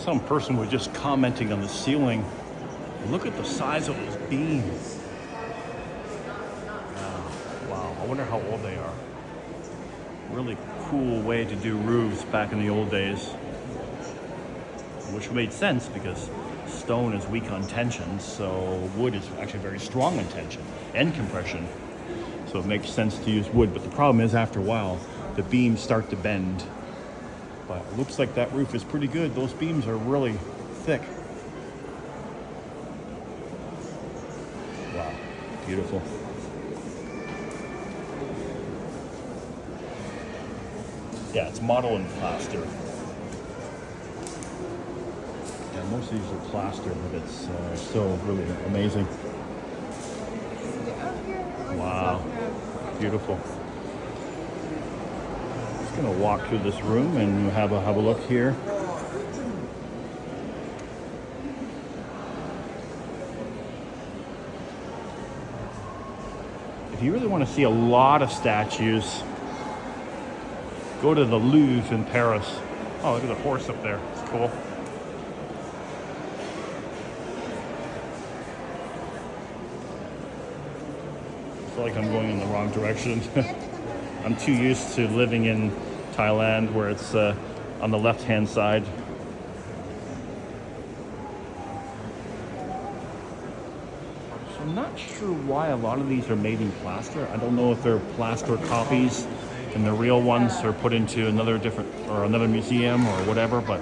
some person was just commenting on the ceiling. Look at the size of those beams. Wow, I wonder how old they are. Really cool way to do roofs back in the old days. Which made sense because stone is weak on tension, so wood is actually very strong on tension and compression. So it makes sense to use wood, but the problem is after a while, the beams start to bend. But it looks like that roof is pretty good. Those beams are really thick. Wow, beautiful. Yeah, it's model and plaster. Yeah, most of these are plaster, but it's still really amazing. Wow, beautiful. Just gonna walk through this room and have a look here. If you really want to see a lot of statues, go to the Louvre in Paris. Oh, look at the horse up there. It's cool. I feel like I'm going in the wrong direction. I'm too used to living in Thailand where it's on the left-hand side. So I'm not sure why a lot of these are made in plaster. I don't know if they're plaster copies and the real ones are put into another museum or whatever, but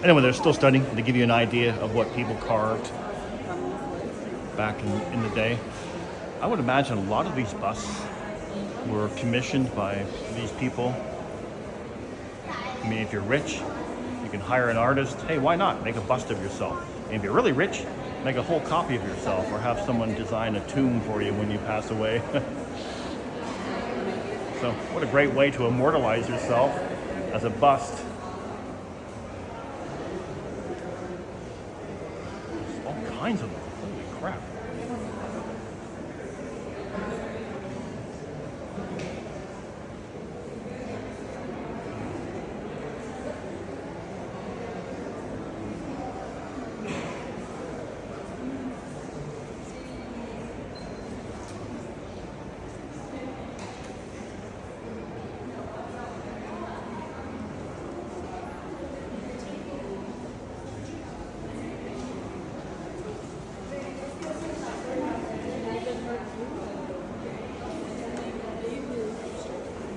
anyway, they're still studying to give you an idea of what people carved back in the day. I would imagine a lot of these busts were commissioned by these people. I mean, if you're rich, you can hire an artist. Hey, why not? Make a bust of yourself. And if you're really rich, make a whole copy of yourself or have someone design a tomb for you when you pass away. So what a great way to immortalize yourself as a bust. There's all kinds of them. Holy crap.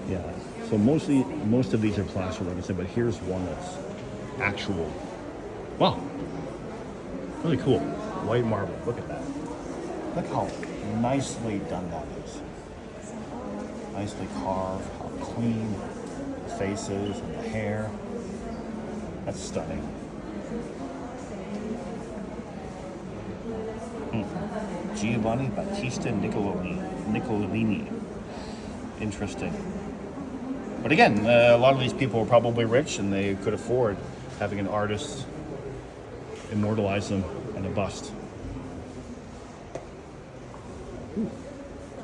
Yeah, so most of these are plaster, like I said, but here's one that's actual. Wow, really cool. White marble, look at that. Look how nicely done that is. Nicely carved, how clean the faces and the hair. That's stunning. Giovanni Battista Nicolini. Interesting. But again, a lot of these people were probably rich and they could afford having an artist immortalize them in a bust. Ooh,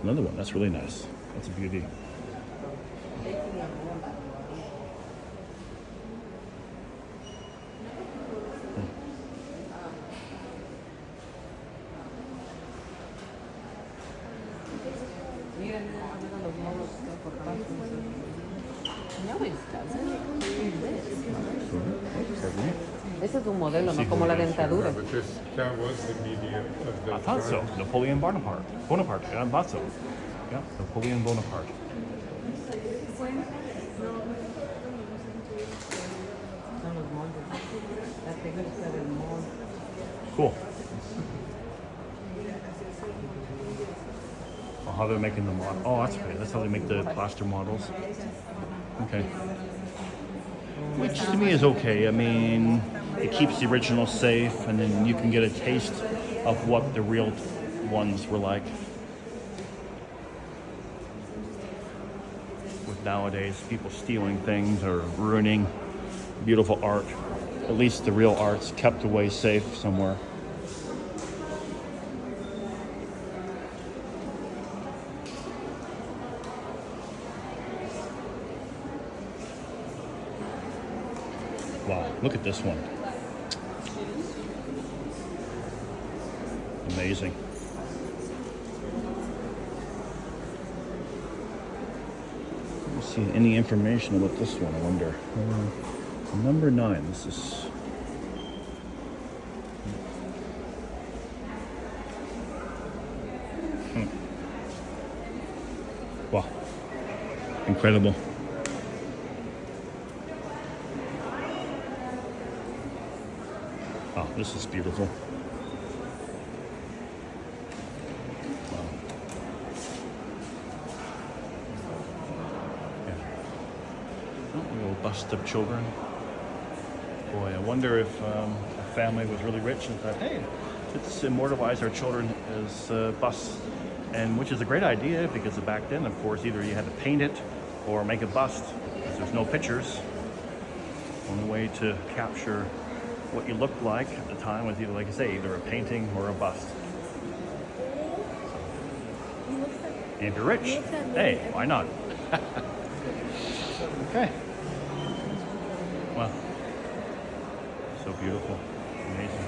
another one. That's really nice. That's a beauty. Ese es un modelo, no como la dentadura. But that was the medium of the I thought so. Napoleon Bonaparte. I thought so. Yeah, Napoleon Bonaparte. Cool. Oh, how they're making the model. Oh, that's great. That's how they make the plaster models. Okay. Which to me is okay. I mean, it keeps the original safe, and then you can get a taste of what the real ones were like. With nowadays, people stealing things or ruining beautiful art. At least the real art's kept away safe somewhere. Wow, look at this one. Amazing. Let me see any information about this one, I wonder. Number 9, this is... Wow, incredible. Oh, this is beautiful. Wow. Yeah. Oh, a little bust of children. Boy, I wonder if a family was really rich and thought, hey, let's immortalize our children as busts. And which is a great idea, because back then, of course, either you had to paint it or make a bust, because there's no pictures. Only way to capture what you looked like at the time was either, like I say, either a painting or a bust. And if you're rich, hey, why not? Okay. Wow. So beautiful. Amazing.